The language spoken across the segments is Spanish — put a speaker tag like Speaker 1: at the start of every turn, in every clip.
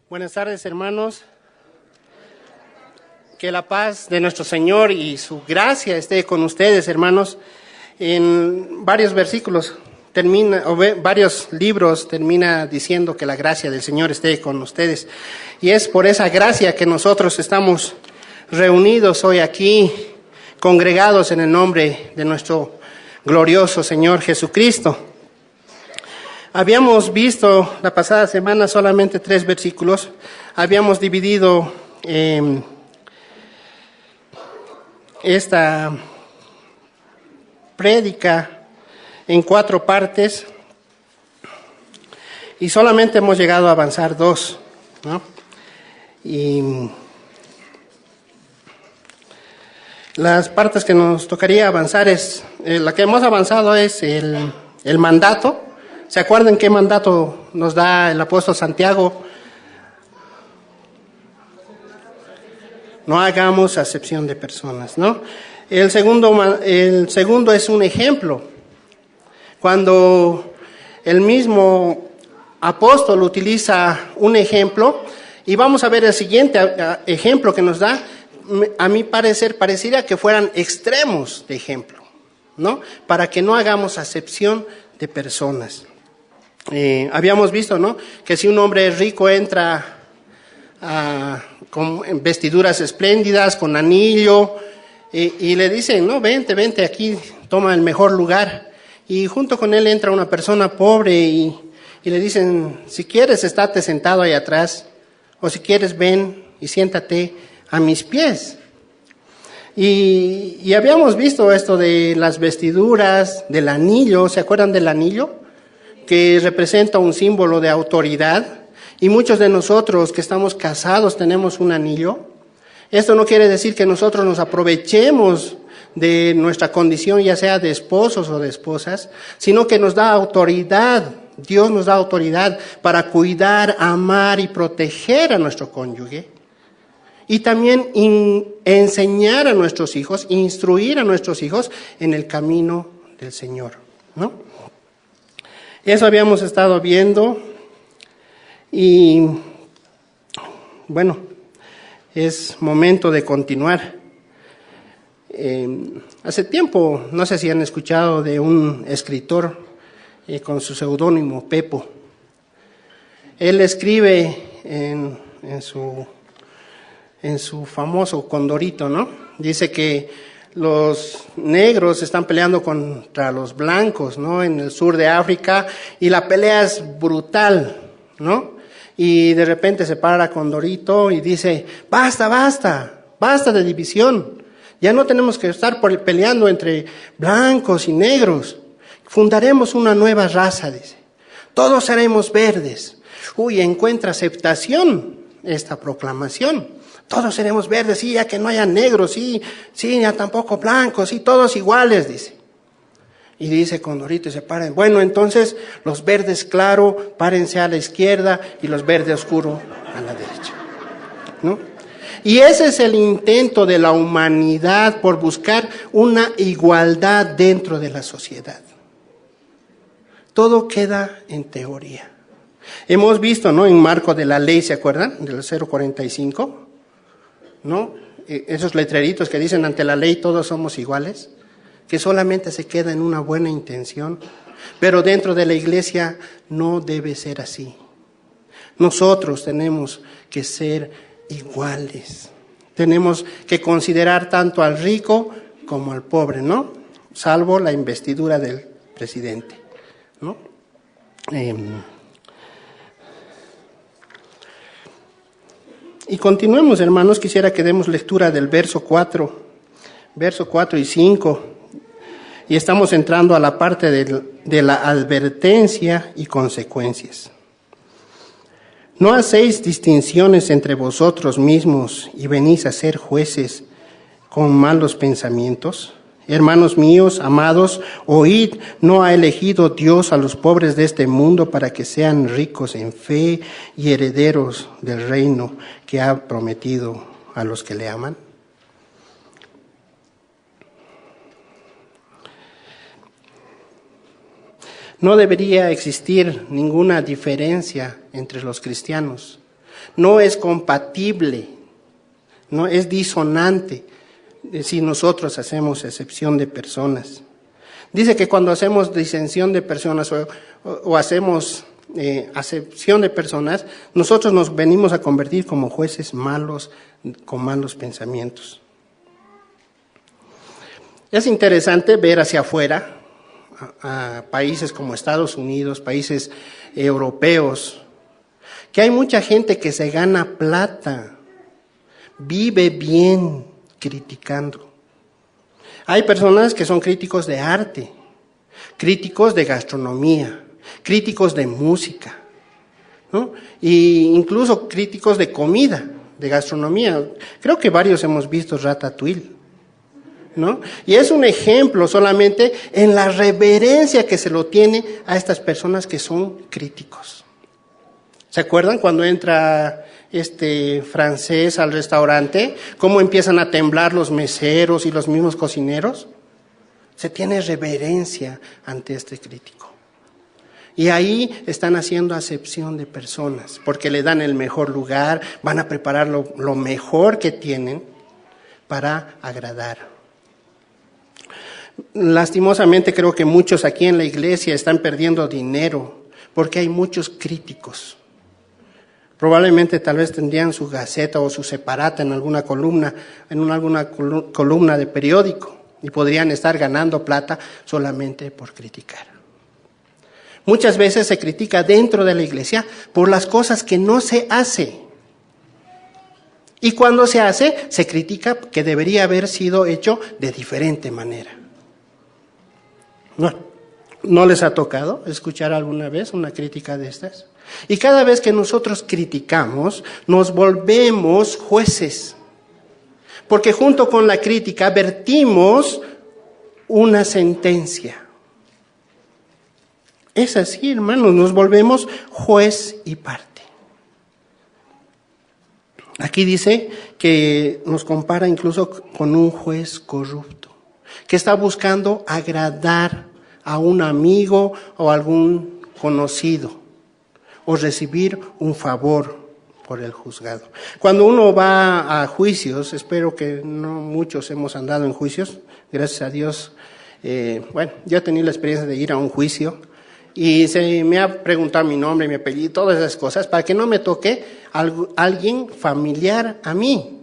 Speaker 1: Buenas tardes, hermanos. Que la paz de nuestro Señor y su gracia esté con ustedes, hermanos. En varios versículos varios libros termina diciendo que la gracia del Señor esté con ustedes. Y es por esa gracia que nosotros estamos reunidos hoy aquí, congregados en el nombre de nuestro glorioso Señor Jesucristo. Habíamos visto la pasada semana solamente 3 versículos. Habíamos dividido esta prédica en 4 partes y solamente hemos llegado a avanzar 2, ¿no? Y las partes que nos tocaría avanzar la que hemos avanzado es el mandato. ¿Se acuerdan qué mandato nos da el apóstol Santiago? No hagamos acepción de personas, ¿no? El segundo es un ejemplo. Cuando el mismo apóstol utiliza un ejemplo, y vamos a ver el siguiente ejemplo que nos da, a mi parecer pareciera que fueran extremos de ejemplo, ¿no? Para que no hagamos acepción de personas. Habíamos visto, ¿no?, que si un hombre rico entra con vestiduras espléndidas, con anillo, y le dicen, no, vente aquí, toma el mejor lugar. Y junto con él entra una persona pobre y le dicen, si quieres, estate sentado ahí atrás, o si quieres, ven y siéntate a mis pies. Y habíamos visto esto de las vestiduras, del anillo. ¿Se acuerdan del anillo? Que representa un símbolo de autoridad, y muchos de nosotros que estamos casados tenemos un anillo. Esto no quiere decir que nosotros nos aprovechemos de nuestra condición, ya sea de esposos o de esposas, sino que nos da autoridad. Dios nos da autoridad para cuidar, amar y proteger a nuestro cónyuge, y también enseñar a nuestros hijos, instruir a nuestros hijos en el camino del Señor, ¿no? Eso habíamos estado viendo y bueno, es momento de continuar. Hace tiempo, no sé si han escuchado de un escritor con su seudónimo Pepo. Él escribe en su famoso Condorito, ¿no? Dice que los negros están peleando contra los blancos, ¿no?, en el sur de África, y la pelea es brutal, ¿no? Y de repente se para Condorito y dice, basta de división. Ya no tenemos que estar peleando entre blancos y negros. Fundaremos una nueva raza, dice. Todos seremos verdes. Encuentra aceptación esta proclamación. Todos seremos verdes, sí, ya que no haya negros, sí, ya tampoco blancos, sí, todos iguales, dice. Y dice Condorito y se paran. Bueno, entonces los verdes claro, párense a la izquierda, y los verdes oscuro a la derecha, ¿no? Y ese es el intento de la humanidad por buscar una igualdad dentro de la sociedad. Todo queda en teoría. Hemos visto, ¿no?, en marco de la ley, ¿se acuerdan? Del 045. ¿No? Esos letreritos que dicen ante la ley todos somos iguales, que solamente se queda en una buena intención, pero dentro de la iglesia no debe ser así. Nosotros tenemos que ser iguales, tenemos que considerar tanto al rico como al pobre, ¿no? Salvo la investidura del presidente, ¿no? Y continuemos, hermanos. Quisiera que demos lectura del verso 4 y 5, y estamos entrando a la parte de la advertencia y consecuencias. ¿No hacéis distinciones entre vosotros mismos y venís a ser jueces con malos pensamientos? Hermanos míos, amados, oíd, ¿no ha elegido Dios a los pobres de este mundo para que sean ricos en fe y herederos del reino que ha prometido a los que le aman? No debería existir ninguna diferencia entre los cristianos. No es compatible, no es disonante si nosotros hacemos excepción de personas. Dice que cuando hacemos disensión de personas o hacemos acepción de personas, nosotros nos venimos a convertir como jueces malos, con malos pensamientos. Es interesante ver hacia afuera a países como Estados Unidos, países europeos, que hay mucha gente que se gana plata, vive bien criticando. Hay personas que son críticos de arte, críticos de gastronomía, críticos de música, ¿no? E incluso críticos de comida, de gastronomía. Creo que varios hemos visto Ratatouille, ¿no? Y es un ejemplo solamente en la reverencia que se lo tiene a estas personas que son críticos. ¿Se acuerdan cuando entra este francés al restaurante? ¿Cómo empiezan a temblar los meseros y los mismos cocineros? Se tiene reverencia ante este crítico. Y ahí están haciendo acepción de personas, porque le dan el mejor lugar, van a preparar lo mejor que tienen para agradar. Lastimosamente creo que muchos aquí en la iglesia están perdiendo dinero porque hay muchos críticos. Probablemente tal vez tendrían su gaceta o su separata en alguna columna de periódico y podrían estar ganando plata solamente por criticar. Muchas veces se critica dentro de la iglesia por las cosas que no se hace. Y cuando se hace, se critica que debería haber sido hecho de diferente manera. ¿No les ha tocado escuchar alguna vez una crítica de estas? Y cada vez que nosotros criticamos, nos volvemos jueces. Porque junto con la crítica vertimos una sentencia. Es así, hermanos, nos volvemos juez y parte. Aquí dice que nos compara incluso con un juez corrupto, que está buscando agradar a un amigo o algún conocido, o recibir un favor por el juzgado. Cuando uno va a juicios, espero que no muchos hemos andado en juicios, gracias a Dios. Yo he tenido la experiencia de ir a un juicio y se me ha preguntado mi nombre, mi apellido, todas esas cosas, para que no me toque alguien familiar a mí,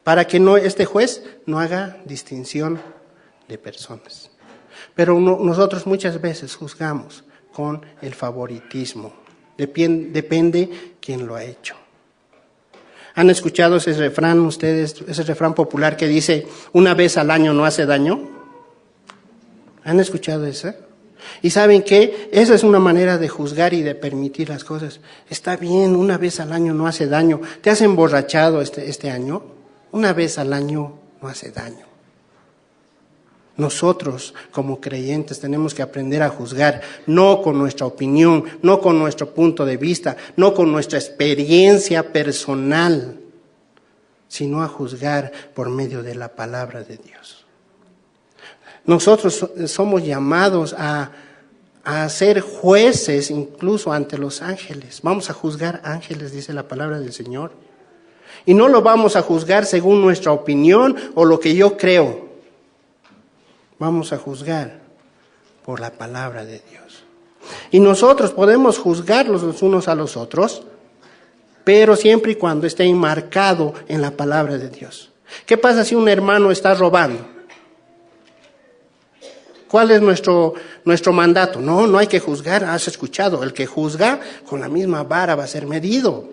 Speaker 1: para que este juez no haga distinción de personas. Pero nosotros muchas veces juzgamos con el favoritismo. Depende quién lo ha hecho. ¿Han escuchado ese refrán ustedes, ese refrán popular que dice, una vez al año no hace daño? ¿Han escuchado eso? Y ¿saben qué? Esa es una manera de juzgar y de permitir las cosas. Está bien, una vez al año no hace daño. ¿Te has emborrachado este año? Una vez al año no hace daño. Nosotros, como creyentes, tenemos que aprender a juzgar, no con nuestra opinión, no con nuestro punto de vista, no con nuestra experiencia personal, sino a juzgar por medio de la palabra de Dios. Nosotros somos llamados a ser jueces incluso ante los ángeles. Vamos a juzgar ángeles, dice la palabra del Señor. Y no lo vamos a juzgar según nuestra opinión o lo que yo creo. Vamos a juzgar por la palabra de Dios. Y nosotros podemos juzgarlos los unos a los otros, pero siempre y cuando esté enmarcado en la palabra de Dios. ¿Qué pasa si un hermano está robando? ¿Cuál es nuestro mandato? No hay que juzgar. Has escuchado, el que juzga con la misma vara va a ser medido.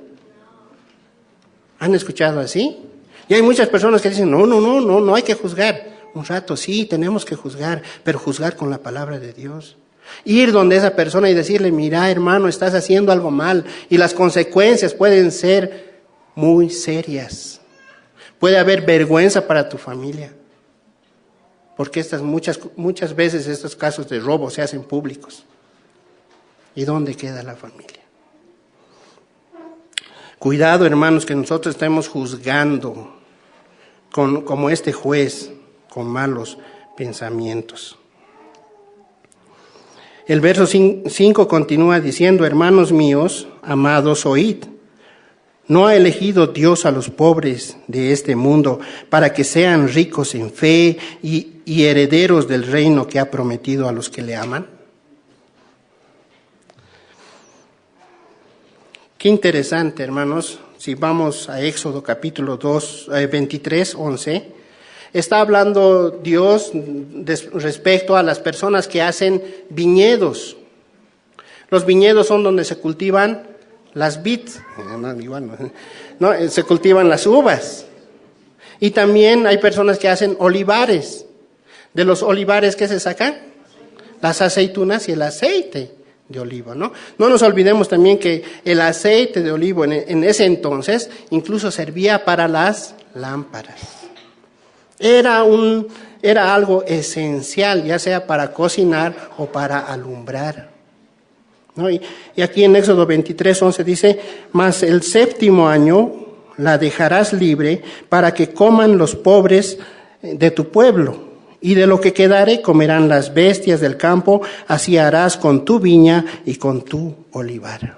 Speaker 1: ¿Han escuchado así? Y hay muchas personas que dicen, no hay que juzgar. Un rato, sí, tenemos que juzgar, pero juzgar con la palabra de Dios. Ir donde esa persona y decirle, mira, hermano, estás haciendo algo mal y las consecuencias pueden ser muy serias. Puede haber vergüenza para tu familia. Porque muchas veces estos casos de robo se hacen públicos. ¿Y dónde queda la familia? Cuidado, hermanos, que nosotros estemos juzgando como este juez con malos pensamientos. El verso 5 continúa diciendo: hermanos míos, amados, oíd. ¿No ha elegido Dios a los pobres de este mundo para que sean ricos en fe y herederos del reino que ha prometido a los que le aman? Qué interesante, hermanos. Si vamos a Éxodo capítulo 23, 11, está hablando Dios respecto a las personas que hacen viñedos. Los viñedos son donde se cultivan las vid, se cultivan las uvas. Y también hay personas que hacen olivares. De los olivares, ¿qué se sacan? Las aceitunas y el aceite de olivo, ¿no? No nos olvidemos también que el aceite de olivo en ese entonces incluso servía para las lámparas. Era algo esencial, ya sea para cocinar o para alumbrar, ¿no? Y aquí en Éxodo 23, 11 dice: mas el 7º año la dejarás libre para que coman los pobres de tu pueblo, y de lo que quedare comerán las bestias del campo, así harás con tu viña y con tu olivar.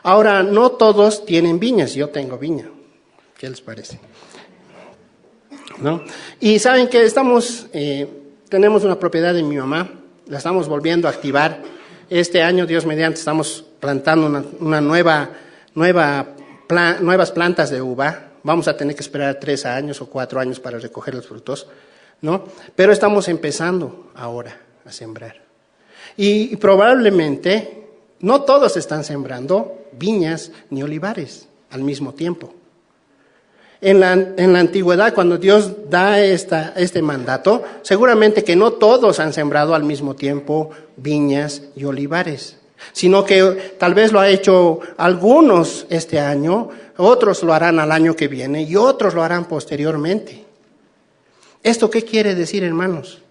Speaker 1: Ahora, no todos tienen viñas, yo tengo viña. ¿Qué les parece? ¿No? Y saben que tenemos una propiedad de mi mamá, la estamos volviendo a activar. Este año, Dios mediante, estamos plantando nuevas plantas de uva. Vamos a tener que esperar 3 años o 4 años para recoger los frutos, ¿no? Pero estamos empezando ahora a sembrar. Y probablemente no todos están sembrando viñas ni olivares al mismo tiempo. En la antigüedad, cuando Dios da este mandato, seguramente que no todos han sembrado al mismo tiempo viñas y olivares, sino que tal vez lo ha hecho algunos este año, otros lo harán al año que viene y otros lo harán posteriormente. ¿Esto qué quiere decir, hermanos?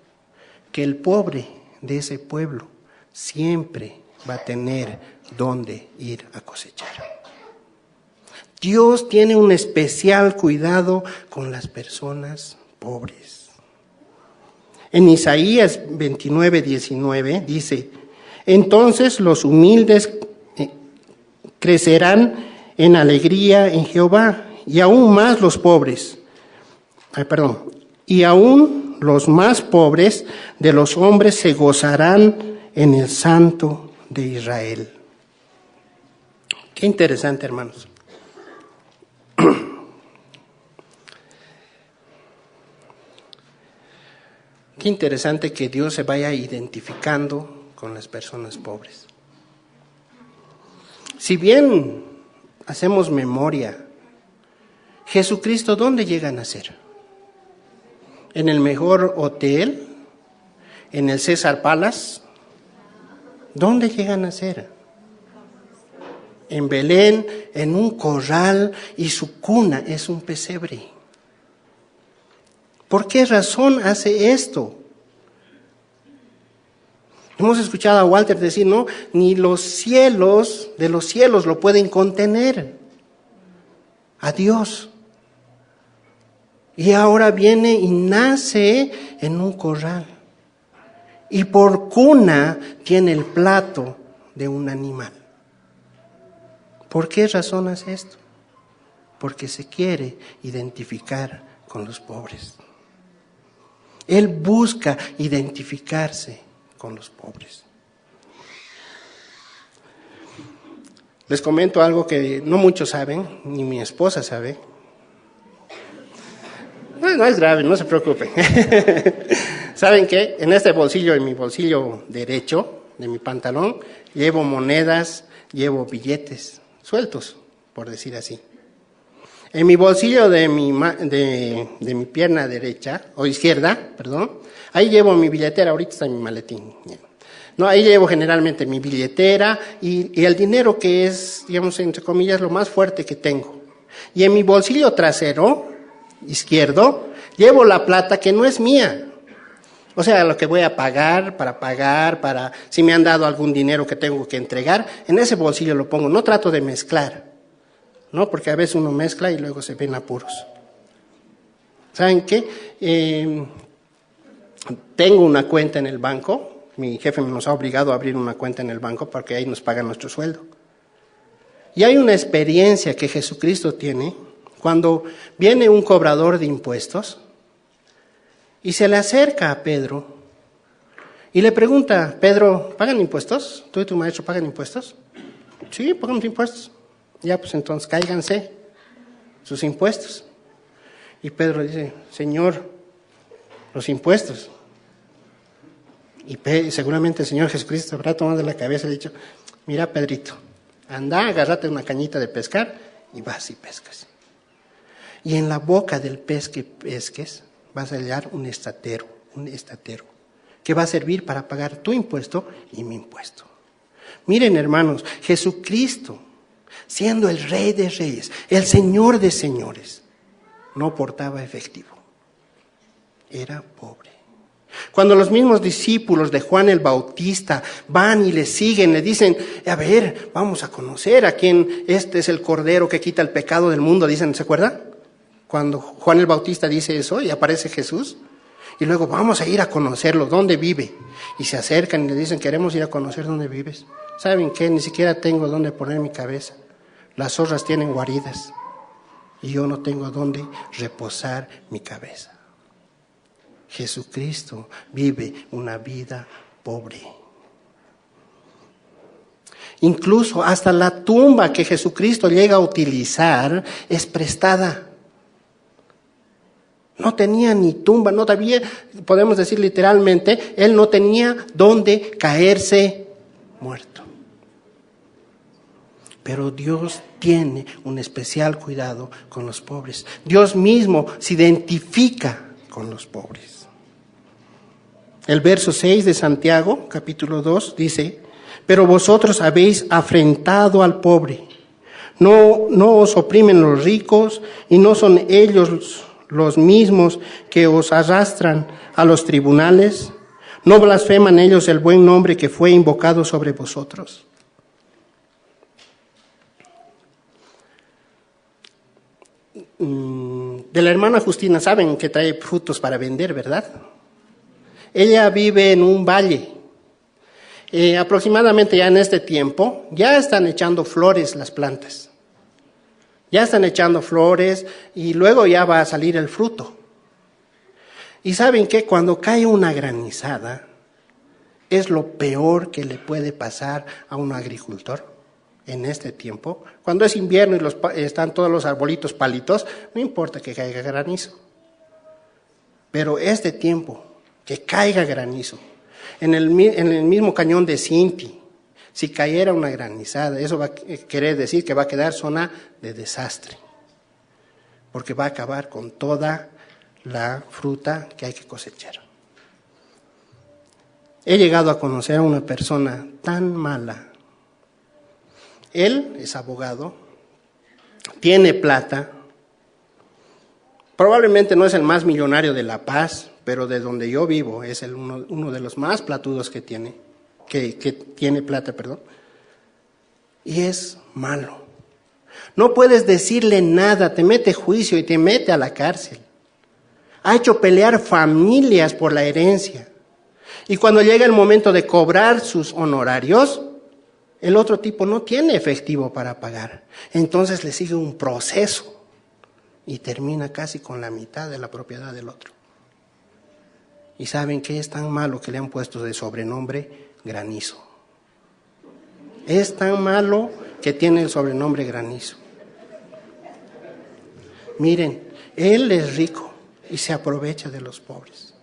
Speaker 1: Que el pobre de ese pueblo siempre va a tener dónde ir a cosechar. Dios tiene un especial cuidado con las personas pobres. En Isaías 29, 19 dice: entonces los humildes crecerán en alegría en Jehová, y aún más los pobres. Y aún los más pobres de los hombres se gozarán en el Santo de Israel. Qué interesante, hermanos. Qué interesante que Dios se vaya identificando con las personas pobres. Si bien hacemos memoria, Jesucristo, ¿dónde llega a nacer? ¿En el mejor hotel? ¿En el César Palace? ¿Dónde llega a nacer? En Belén, en un corral, y su cuna es un pesebre. ¿Por qué razón hace esto? Hemos escuchado a Walter decir, no, ni los cielos de los cielos lo pueden contener a Dios. Y ahora viene y nace en un corral. Y por cuna tiene el plato de un animal. ¿Por qué razón hace esto? Porque se quiere identificar con los pobres. Él busca identificarse con los pobres. Les comento algo que no muchos saben, ni mi esposa sabe. No es grave, no se preocupen. ¿Saben qué? En este bolsillo, en mi bolsillo derecho de mi pantalón, llevo monedas, llevo billetes sueltos, por decir así. En mi bolsillo de mi pierna derecha, o izquierda, perdón, ahí llevo mi billetera, ahorita está en mi maletín. No, ahí llevo generalmente mi billetera y el dinero que es, digamos, entre comillas, lo más fuerte que tengo. Y en mi bolsillo trasero, izquierdo, llevo la plata que no es mía, O sea, lo que voy a pagar, para si me han dado algún dinero que tengo que entregar, en ese bolsillo lo pongo. No trato de mezclar, ¿no? Porque a veces uno mezcla y luego se ven apuros. ¿Saben qué? Tengo una cuenta en el banco. Mi jefe nos ha obligado a abrir una cuenta en el banco porque ahí nos pagan nuestro sueldo. Y hay una experiencia que Jesucristo tiene cuando viene un cobrador de impuestos y se le acerca a Pedro y le pregunta: Pedro, ¿pagan impuestos? ¿Tú y tu maestro pagan impuestos? Sí, pagamos impuestos. Ya, pues entonces cáiganse sus impuestos. Y Pedro dice: Señor, los impuestos. Y seguramente el Señor Jesucristo habrá tomado la cabeza y ha dicho: mira, Pedrito, anda, agárrate una cañita de pescar y vas y pescas. Y en la boca del pez que pesques vas a hallar un estatero, que va a servir para pagar tu impuesto y mi impuesto. Miren, hermanos, Jesucristo, siendo el Rey de Reyes, el Señor de Señores, no portaba efectivo. Era pobre. Cuando los mismos discípulos de Juan el Bautista van y le siguen, le dicen: a ver, vamos a conocer a quién, este es el Cordero que quita el pecado del mundo, dicen, ¿se acuerdan? Cuando Juan el Bautista dice eso y aparece Jesús, y luego vamos a ir a conocerlo, ¿dónde vive? Y se acercan y le dicen: queremos ir a conocer dónde vives. ¿Saben qué? Ni siquiera tengo dónde poner mi cabeza. Las zorras tienen guaridas y yo no tengo dónde reposar mi cabeza. Jesucristo vive una vida pobre. Incluso hasta la tumba que Jesucristo llega a utilizar es prestada. No tenía ni tumba, no había, podemos decir literalmente, él no tenía dónde caerse muerto. Pero Dios tiene un especial cuidado con los pobres. Dios mismo se identifica con los pobres. El verso 6 de Santiago, capítulo 2, dice: pero vosotros habéis afrentado al pobre. No os oprimen los ricos, y no son ellos los mismos que os arrastran a los tribunales. ¿No blasfeman ellos el buen nombre que fue invocado sobre vosotros? De la hermana Justina saben que trae frutos para vender, ¿verdad? Ella vive en un valle. Aproximadamente ya en este tiempo ya están echando flores las plantas. Ya están echando flores y luego ya va a salir el fruto. Y saben que cuando cae una granizada es lo peor que le puede pasar a un agricultor en este tiempo. Cuando es invierno y están todos los arbolitos palitos, no importa que caiga granizo. Pero este tiempo, que caiga granizo, en el mismo cañón de Cinti, si cayera una granizada, eso va a querer decir que va a quedar zona de desastre, porque va a acabar con toda la fruta que hay que cosechar. He llegado a conocer a una persona tan mala. Él es abogado, tiene plata, probablemente no es el más millonario de La Paz, pero de donde yo vivo es uno de los más platudos que tiene plata, perdón. Y es malo. No puedes decirle nada, te mete juicio y te mete a la cárcel. Ha hecho pelear familias por la herencia. Y cuando llega el momento de cobrar sus honorarios, el otro tipo no tiene efectivo para pagar. Entonces le sigue un proceso y termina casi con la mitad de la propiedad del otro. ¿Y saben qué es tan malo que le han puesto de sobrenombre granizo? Es tan malo que tiene el sobrenombre granizo. Miren, él es rico y se aprovecha de los pobres.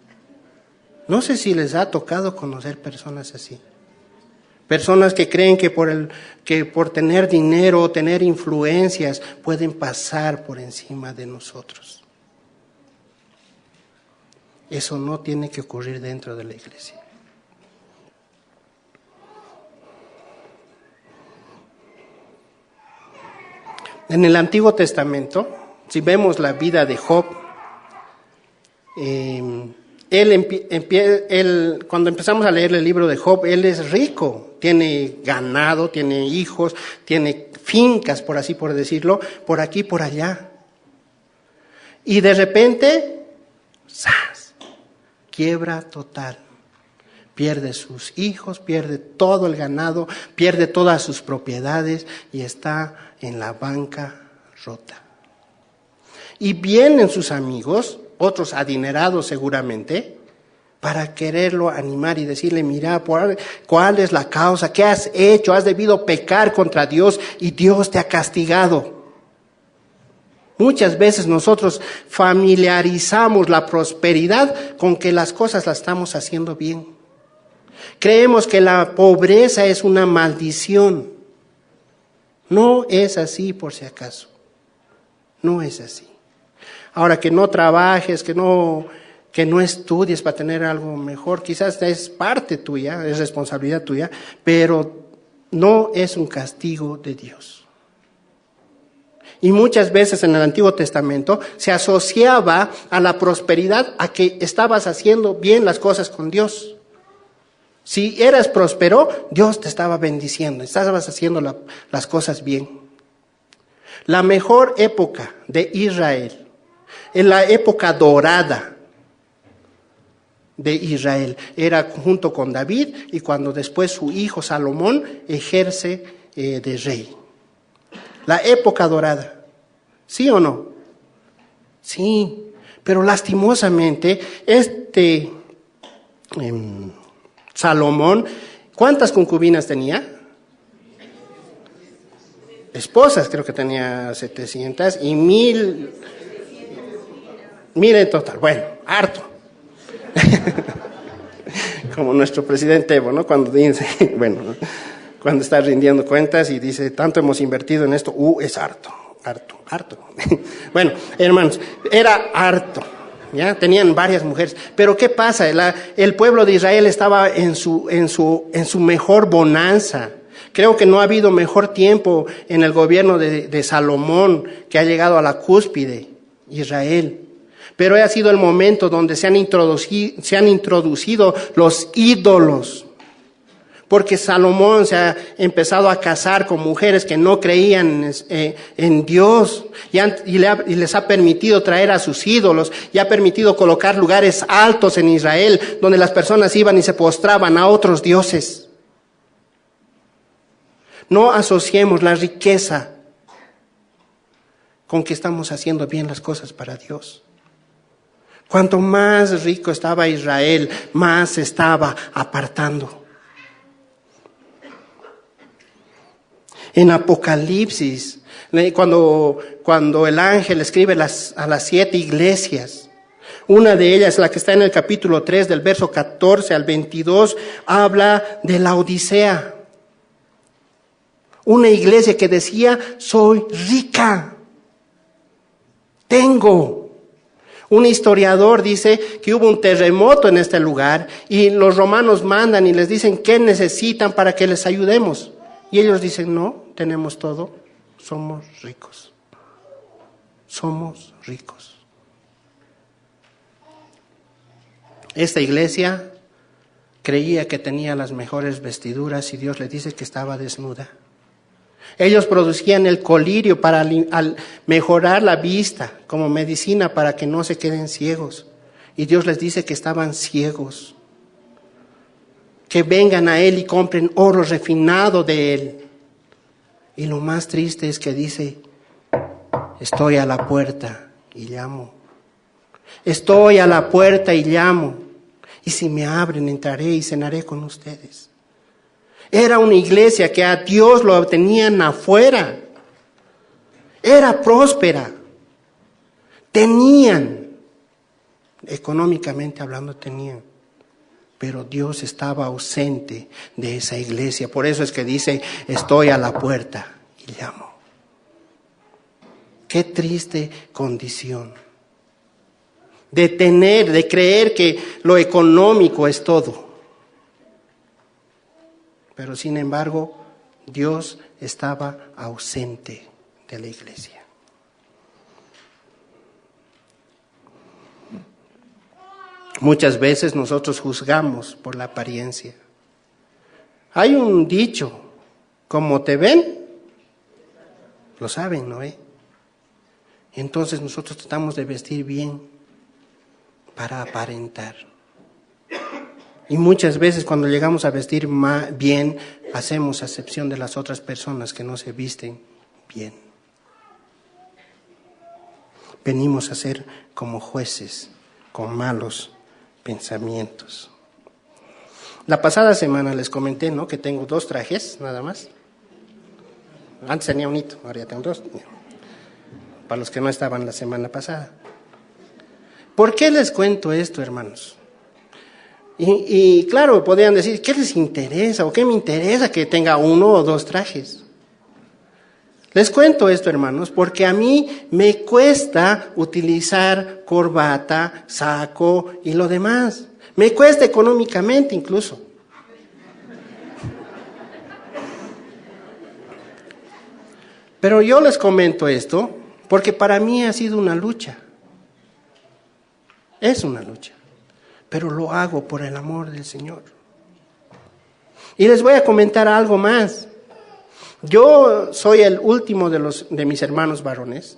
Speaker 1: No sé si les ha tocado conocer personas así. Personas que creen que por tener dinero o tener influencias pueden pasar por encima de nosotros. Eso no tiene que ocurrir dentro de la iglesia. En el Antiguo Testamento, si vemos la vida de Job, Cuando empezamos a leer el libro de Job, él es rico, tiene ganado, tiene hijos, tiene fincas, por decirlo, por aquí, por allá. Y de repente, ¡zas!, quiebra total. Pierde sus hijos, pierde todo el ganado, pierde todas sus propiedades y está en la banca rota. Y vienen sus amigos, otros adinerados seguramente, para quererlo animar y decirle: mira, ¿cuál es la causa? ¿Qué has hecho? Has debido pecar contra Dios y Dios te ha castigado. Muchas veces nosotros familiarizamos la prosperidad con que las cosas las estamos haciendo bien. Creemos que la pobreza es una maldición. No es así, por si acaso. No es así. Ahora, que no trabajes, que no estudies para tener algo mejor, quizás es parte tuya, es responsabilidad tuya, pero no es un castigo de Dios. Y muchas veces en el Antiguo Testamento se asociaba a la prosperidad a que estabas haciendo bien las cosas con Dios. Si eras próspero, Dios te estaba bendiciendo, estabas haciendo las cosas bien. La mejor época de Israel, en la época dorada de Israel, era junto con David y cuando después su hijo Salomón ejerce de rey. La época dorada, ¿sí o no? Sí, pero lastimosamente Salomón, ¿cuántas concubinas tenía? Esposas, creo que tenía 700 y 1000 en total. Bueno, harto. Como nuestro presidente Evo, ¿no? Cuando dice, cuando está rindiendo cuentas y dice: tanto hemos invertido en esto, es harto. Bueno, hermanos, era harto. ¿Ya? Tenían varias mujeres. Pero ¿qué pasa? El pueblo de Israel estaba en su mejor bonanza. Creo que no ha habido mejor tiempo en el gobierno de Salomón, que ha llegado a la cúspide, Israel. Pero ha sido el momento donde se han introducido los ídolos. Porque Salomón se ha empezado a casar con mujeres que no creían en Dios y les ha permitido traer a sus ídolos y ha permitido colocar lugares altos en Israel donde las personas iban y se postraban a otros dioses. No asociemos la riqueza con que estamos haciendo bien las cosas para Dios. Cuanto más rico estaba Israel, más se estaba apartando. En Apocalipsis, cuando el ángel escribe a las 7 iglesias, una de ellas, la que está en el capítulo 3, del verso 14 al 22, habla de la Odisea. Una iglesia que decía: soy rica, tengo. Un historiador dice que hubo un terremoto en este lugar y los romanos mandan y les dicen qué necesitan para que les ayudemos. Y ellos dicen: no, tenemos todo, somos ricos. Somos ricos. Esta iglesia creía que tenía las mejores vestiduras y Dios le dice que estaba desnuda. Ellos producían el colirio para mejorar la vista, como medicina para que no se queden ciegos. Y Dios les dice que estaban ciegos. Que vengan a Él y compren oro refinado de Él. Y lo más triste es que dice: estoy a la puerta y llamo. Estoy a la puerta y llamo. Y si me abren, entraré y cenaré con ustedes. Era una iglesia que a Dios lo tenían afuera. Era próspera. Tenían, económicamente hablando, tenían. Pero Dios estaba ausente de esa iglesia. Por eso es que dice: estoy a la puerta y llamo. Qué triste condición. De creer que lo económico es todo. Pero sin embargo, Dios estaba ausente de la iglesia. Muchas veces nosotros juzgamos por la apariencia. Hay un dicho, como te ven, lo saben, ¿no? Entonces nosotros tratamos de vestir bien para aparentar. Y muchas veces cuando llegamos a vestir bien, hacemos acepción de las otras personas que no se visten bien. Venimos a ser como jueces, con malos pensamientos. La pasada semana les comenté, ¿no?, que tengo 2 trajes, nada más. Antes tenía un hito, ahora ya tengo 2. Para los que no estaban la semana pasada. ¿Por qué les cuento esto, hermanos? Y claro, podrían decir, ¿qué les interesa o qué me interesa que tenga 1 o 2 trajes? Les cuento esto, hermanos, porque a mí me cuesta utilizar corbata, saco y lo demás. Me cuesta económicamente incluso. Pero yo les comento esto porque para mí ha sido una lucha. Es una lucha. Pero lo hago por el amor del Señor. Y les voy a comentar algo más. Yo soy el último de mis hermanos varones.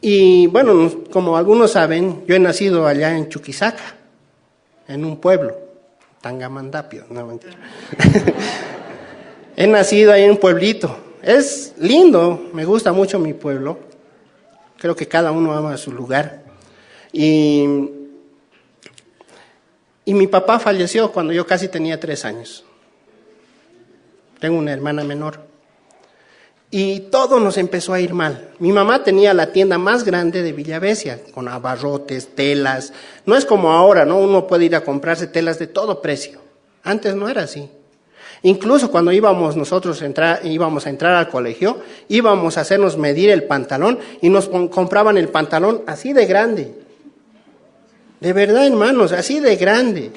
Speaker 1: Y bueno, como algunos saben, yo he nacido allá en Chuquisaca, en un pueblo, Tangamandapio, no mentira. He nacido ahí en un pueblito. Es lindo, me gusta mucho mi pueblo. Creo que cada uno ama su lugar. Y mi papá falleció cuando yo casi tenía 3 años. Tengo una hermana menor. Y todo nos empezó a ir mal. Mi mamá tenía la tienda más grande de Villavesia, con abarrotes, telas. No es como ahora, ¿no? Uno puede ir a comprarse telas de todo precio. Antes no era así. Incluso cuando íbamos nosotros íbamos a entrar al colegio, íbamos a hacernos medir el pantalón y nos compraban el pantalón así de grande. De verdad, hermanos, así de grande.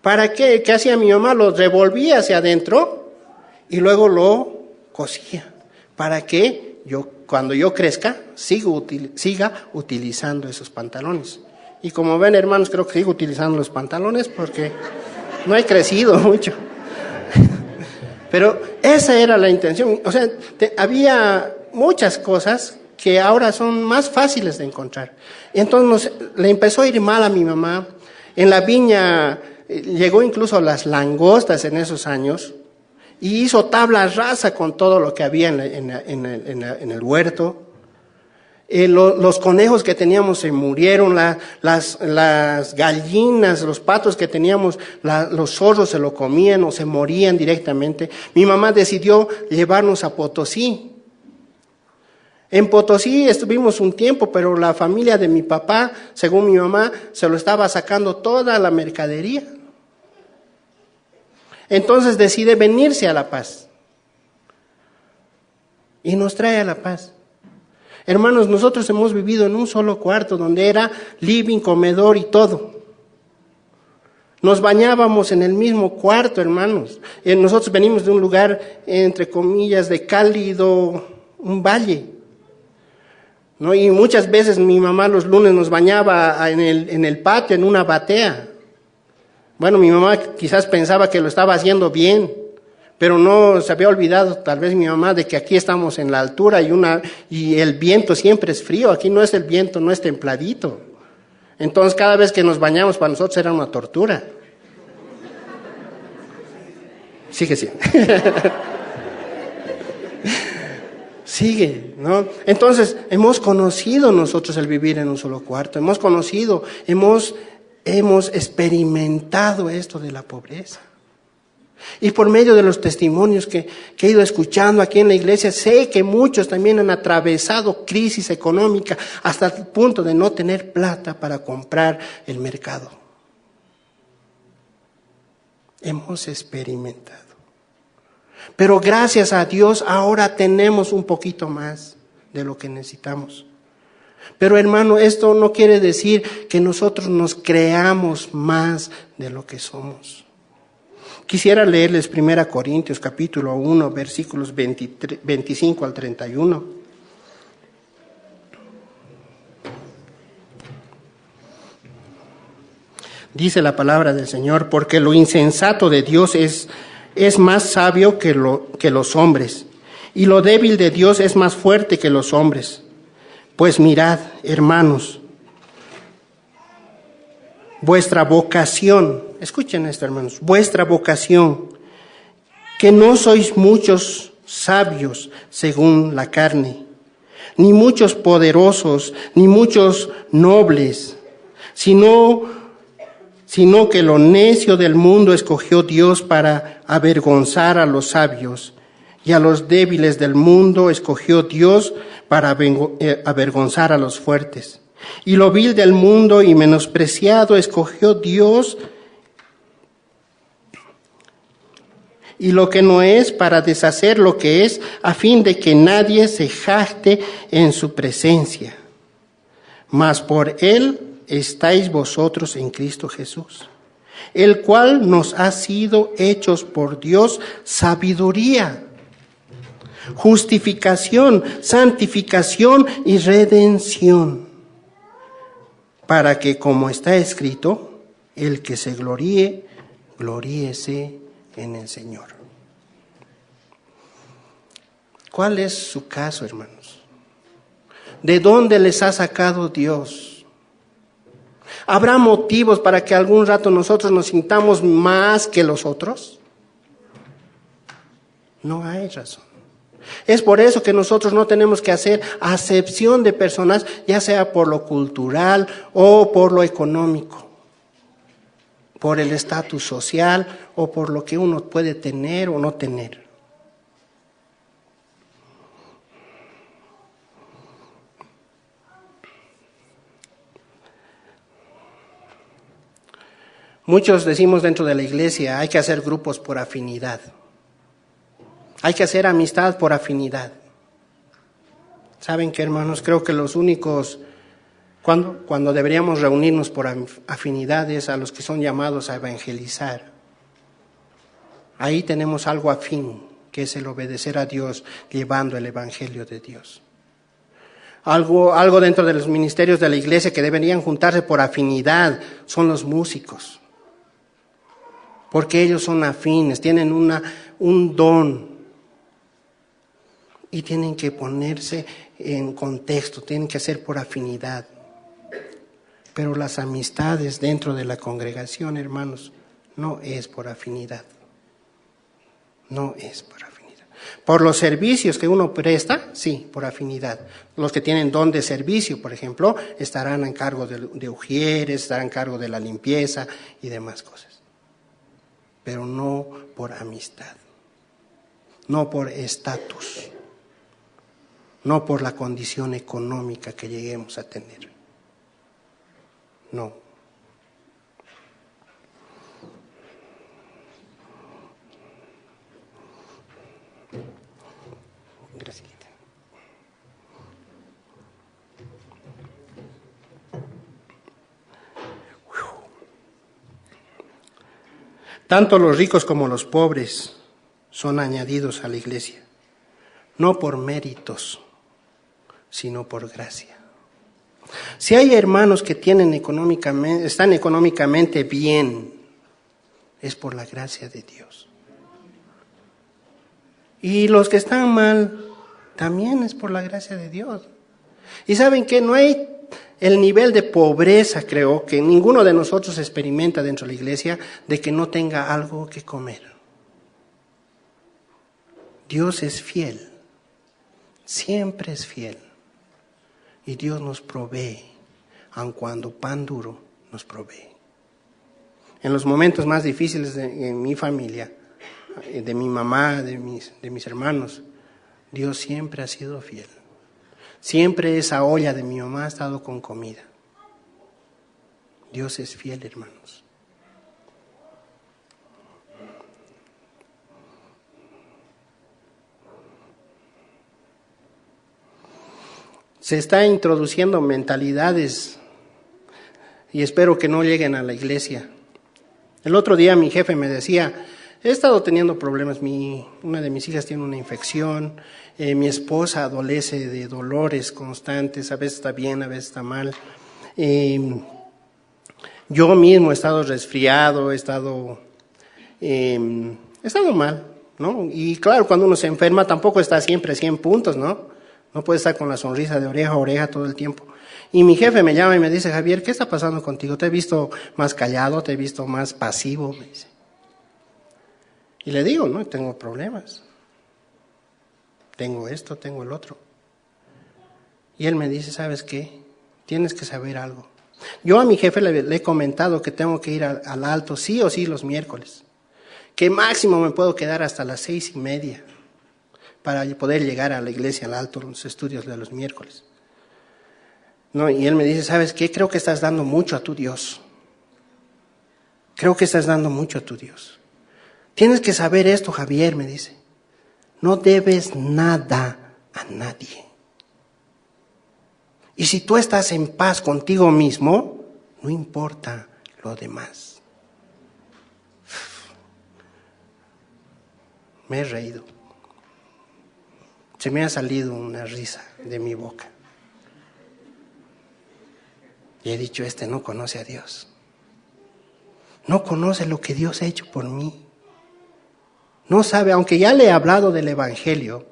Speaker 1: ¿Para qué? ¿Qué hacía mi mamá? Lo revolvía hacia adentro y luego lo cosía. ¿Para que cuando yo crezca, siga utilizando esos pantalones? Y como ven, hermanos, creo que sigo utilizando los pantalones porque no he crecido mucho. Pero esa era la intención. O sea, había muchas cosas que ahora son más fáciles de encontrar. Y entonces le empezó a ir mal a mi mamá. En la viña llegó incluso las langostas en esos años y hizo tabla rasa con todo lo que había en el huerto. Los conejos que teníamos se murieron, las gallinas, los patos que teníamos, los zorros se lo comían o se morían directamente. Mi mamá decidió llevarnos a Potosí. En Potosí estuvimos un tiempo, pero la familia de mi papá, según mi mamá, se lo estaba sacando toda la mercadería. Entonces decide venirse a La Paz. Y nos trae a La Paz. Hermanos, nosotros hemos vivido en un solo cuarto donde era living, comedor y todo. Nos bañábamos en el mismo cuarto, hermanos. Nosotros venimos de un lugar, entre comillas, de cálido, un valle, ¿no? Y muchas veces mi mamá los lunes nos bañaba en el patio, en una batea. Bueno, mi mamá quizás pensaba que lo estaba haciendo bien, pero no se había olvidado tal vez mi mamá de que aquí estamos en la altura y el viento siempre es frío. Aquí no es el viento, no es templadito. Entonces cada vez que nos bañamos para nosotros era una tortura. Sigue siendo. Sigue, ¿no? Entonces hemos conocido nosotros el vivir en un solo cuarto. Hemos conocido, hemos experimentado esto de la pobreza. Y por medio de los testimonios que he ido escuchando aquí en la iglesia, sé que muchos también han atravesado crisis económica hasta el punto de no tener plata para comprar el mercado. Hemos experimentado. Pero gracias a Dios ahora tenemos un poquito más de lo que necesitamos. Pero hermano, esto no quiere decir que nosotros nos creamos más de lo que somos. Quisiera leerles 1 Corintios capítulo 1, versículos 25 al 31. Dice la palabra del Señor, porque lo insensato de Dios es más sabio que los hombres, y lo débil de Dios es más fuerte que los hombres. Pues mirad, hermanos, vuestra vocación, escuchen esto, hermanos, vuestra vocación, que no sois muchos sabios según la carne, ni muchos poderosos, ni muchos nobles, sino que lo necio del mundo escogió Dios para avergonzar a los sabios, y a los débiles del mundo escogió Dios para avergonzar a los fuertes. Y lo vil del mundo y menospreciado escogió Dios, y lo que no es para deshacer lo que es, a fin de que nadie se jacte en su presencia. Mas por él estáis vosotros en Cristo Jesús, el cual nos ha sido hechos por Dios sabiduría, justificación, santificación y redención, para que, como está escrito, el que se gloríe, gloríese en el Señor. ¿Cuál es su caso, hermanos? ¿De dónde les ha sacado Dios? ¿Habrá motivos para que algún rato nosotros nos sintamos más que los otros? No hay razón. Es por eso que nosotros no tenemos que hacer acepción de personas, ya sea por lo cultural o por lo económico, por el estatus social o por lo que uno puede tener o no tener. Muchos decimos dentro de la iglesia, hay que hacer grupos por afinidad. Hay que hacer amistad por afinidad. ¿Saben qué, hermanos? Creo que los únicos, cuando deberíamos reunirnos por afinidad es a los que son llamados a evangelizar. Ahí tenemos algo afín, que es el obedecer a Dios, llevando el evangelio de Dios. Algo dentro de los ministerios de la iglesia que deberían juntarse por afinidad son los músicos. Porque ellos son afines, tienen un don. Y tienen que ponerse en contexto, tienen que hacer por afinidad. Pero las amistades dentro de la congregación, hermanos, no es por afinidad. No es por afinidad. Por los servicios que uno presta, sí, por afinidad. Los que tienen don de servicio, por ejemplo, estarán en cargo de ujieres, estarán en cargo de la limpieza y demás cosas. Pero no por amistad, no por estatus. No por la condición económica que lleguemos a tener. No. Gracias. Tanto los ricos como los pobres son añadidos a la iglesia, no por méritos, sino por gracia. Si hay hermanos que están económicamente bien, es por la gracia de Dios. Y los que están mal, también es por la gracia de Dios. Y saben que no hay el nivel de pobreza, creo, que ninguno de nosotros experimenta dentro de la iglesia, de que no tenga algo que comer. Dios es fiel, siempre es fiel. Y Dios nos provee, aun cuando pan duro nos provee. En los momentos más difíciles de mi familia, de mi mamá, de mis hermanos, Dios siempre ha sido fiel. Siempre esa olla de mi mamá ha estado con comida. Dios es fiel, hermanos. Se está introduciendo mentalidades y espero que no lleguen a la iglesia. El otro día mi jefe me decía, he estado teniendo problemas, una de mis hijas tiene una infección, mi esposa adolece de dolores constantes, a veces está bien, a veces está mal. Mi Yo mismo he estado resfriado, he estado mal, ¿no? Y claro, cuando uno se enferma tampoco está siempre 100 puntos, ¿no? No puede estar con la sonrisa de oreja a oreja todo el tiempo. Y mi jefe me llama y me dice, Javier, ¿qué está pasando contigo? Te he visto más callado, te he visto más pasivo, me dice. Y le digo, no, tengo problemas. Tengo esto, tengo el otro. Y él me dice, ¿sabes qué? Tienes que saber algo. Yo a mi jefe le he comentado que tengo que ir al alto sí o sí los miércoles. Que máximo me puedo quedar hasta las 6:30 para poder llegar a la iglesia al alto, los estudios de los miércoles. No, y él me dice, ¿sabes qué? Creo que estás dando mucho a tu Dios. Creo que estás dando mucho a tu Dios. Tienes que saber esto, Javier, me dice. No debes nada a nadie. Y si tú estás en paz contigo mismo, no importa lo demás. Me he reído. Se me ha salido una risa de mi boca. Y he dicho, este no conoce a Dios. No conoce lo que Dios ha hecho por mí. No sabe, aunque ya le he hablado del Evangelio,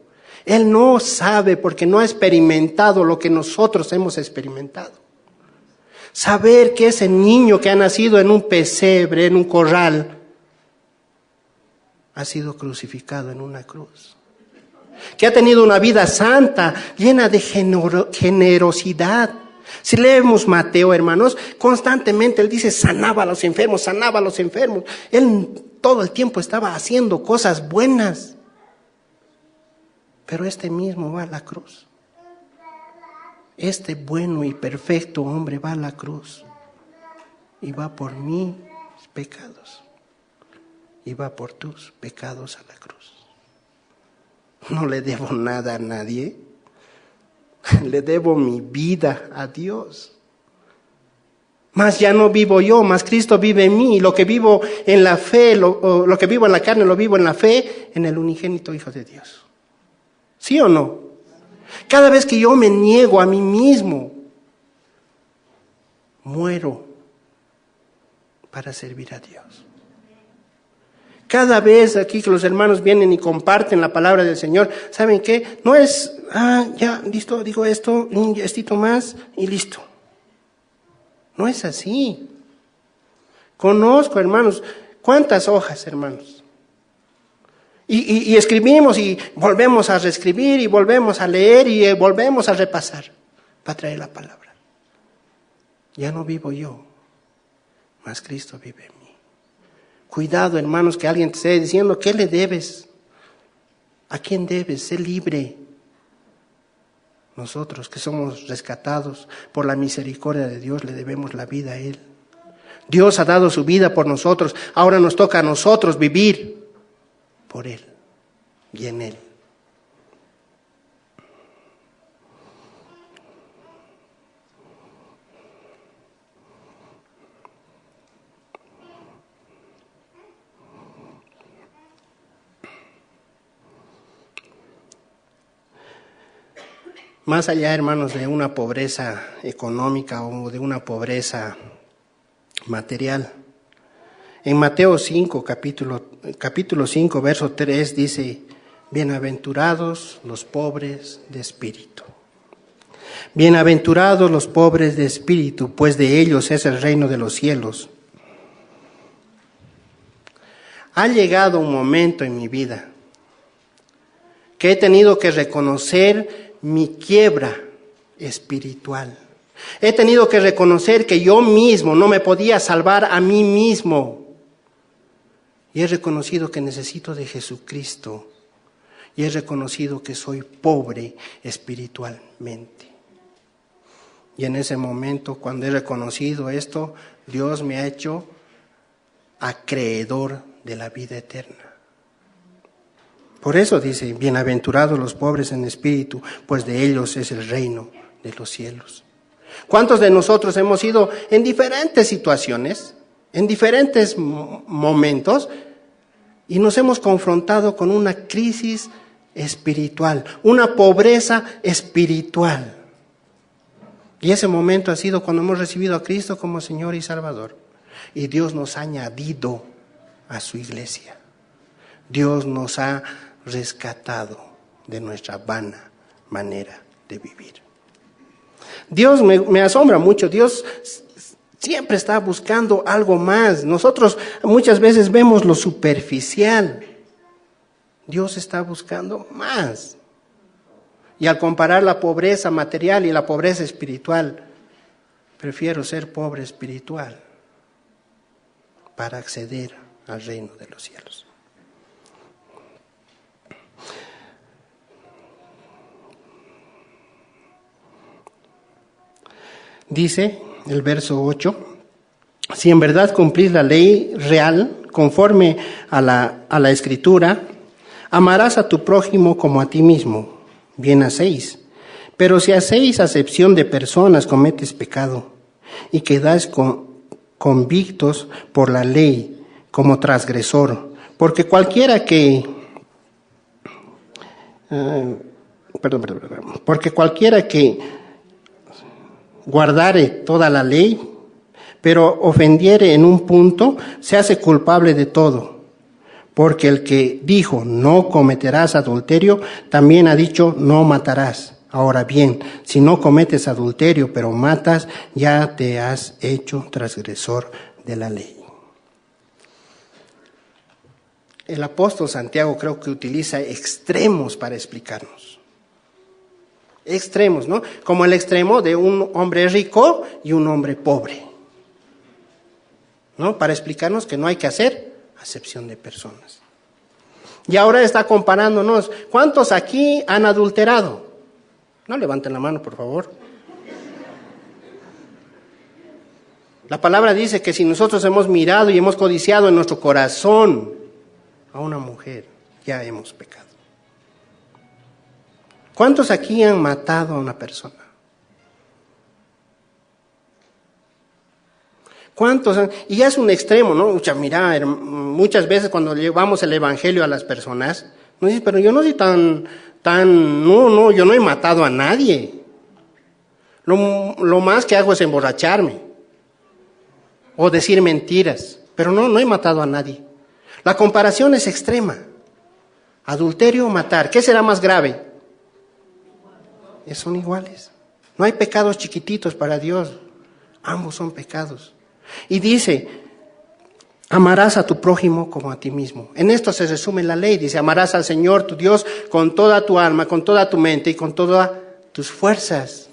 Speaker 1: él no sabe porque no ha experimentado lo que nosotros hemos experimentado. Saber que ese niño que ha nacido en un pesebre, en un corral, ha sido crucificado en una cruz. Que ha tenido una vida santa, llena de generosidad. Si leemos Mateo, hermanos, constantemente él dice, sanaba a los enfermos, sanaba a los enfermos. Él todo el tiempo estaba haciendo cosas buenas. Pero este mismo va a la cruz. Este bueno y perfecto hombre va a la cruz. Y va por mis pecados. Y va por tus pecados a la cruz. No le debo nada a nadie. Le debo mi vida a Dios. Mas ya no vivo yo, mas Cristo vive en mí. Lo que vivo en la fe, lo que vivo en la carne, lo vivo en la fe, en el unigénito Hijo de Dios. ¿Sí o no? Cada vez que yo me niego a mí mismo, muero para servir a Dios. Cada vez aquí que los hermanos vienen y comparten la palabra del Señor, ¿saben qué? No es, ya, listo, digo esto, un gestito más y listo. No es así. Conozco, hermanos, ¿cuántas hojas, hermanos? Y escribimos y volvemos a reescribir y volvemos a leer y volvemos a repasar para traer la palabra. Ya no vivo yo, mas Cristo vive en mí. Cuidado, hermanos, que alguien te esté diciendo, ¿qué le debes? ¿A quién debes? Sé libre. Nosotros que somos rescatados por la misericordia de Dios, le debemos la vida a Él. Dios ha dado su vida por nosotros, ahora nos toca a nosotros vivir por Él y en Él. Más allá, hermanos, de una pobreza económica o de una pobreza material, en Mateo 5, capítulo 5, verso 3 dice, bienaventurados los pobres de espíritu. Bienaventurados los pobres de espíritu, pues de ellos es el reino de los cielos. Ha llegado un momento en mi vida que he tenido que reconocer mi quiebra espiritual. He tenido que reconocer que yo mismo no me podía salvar a mí mismo. Y he reconocido que necesito de Jesucristo. Y he reconocido que soy pobre espiritualmente. Y en ese momento, cuando he reconocido esto, Dios me ha hecho acreedor de la vida eterna. Por eso dice, bienaventurados los pobres en espíritu, pues de ellos es el reino de los cielos. ¿Cuántos de nosotros hemos ido en diferentes situaciones, en diferentes momentos, y nos hemos confrontado con una crisis espiritual, una pobreza espiritual? Y ese momento ha sido cuando hemos recibido a Cristo como Señor y Salvador. Y Dios nos ha añadido a su iglesia. Dios nos ha rescatado de nuestra vana manera de vivir. Dios me asombra mucho. Dios siempre está buscando algo más. Nosotros muchas veces vemos lo superficial. Dios está buscando más. Y al comparar la pobreza material y la pobreza espiritual, prefiero ser pobre espiritual para acceder al reino de los cielos. Dice el verso 8, si en verdad cumplís la ley real conforme a la Escritura, amarás a tu prójimo como a ti mismo. Bien hacéis. Pero si hacéis acepción de personas, cometes pecado y quedáis convictos por la ley como transgresor. Porque cualquiera que guardare toda la ley, pero ofendiere en un punto, se hace culpable de todo. Porque el que dijo, no cometerás adulterio, también ha dicho, no matarás. Ahora bien, si no cometes adulterio, pero matas, ya te has hecho transgresor de la ley. El apóstol Santiago creo que utiliza extremos para explicarnos. Extremos, ¿no? Como el extremo de un hombre rico y un hombre pobre, ¿no? Para explicarnos que no hay que hacer acepción de personas. Y ahora está comparándonos. ¿Cuántos aquí han adulterado? No levanten la mano, por favor. La palabra dice que si nosotros hemos mirado y hemos codiciado en nuestro corazón a una mujer, ya hemos pecado. ¿Cuántos aquí han matado a una persona? ¿Cuántos? Y ya es un extremo, ¿no? Mira, muchas veces cuando llevamos el evangelio a las personas, nos dicen, pero yo no soy no, yo no he matado a nadie. Lo más que hago es emborracharme o decir mentiras, pero no he matado a nadie. La comparación es extrema. Adulterio o matar, ¿qué será más grave? Son iguales. No hay pecados chiquititos para Dios. Ambos son pecados. Y dice, amarás a tu prójimo como a ti mismo. En esto se resume la ley. Dice, amarás al Señor tu Dios con toda tu alma, con toda tu mente y con todas tus fuerzas.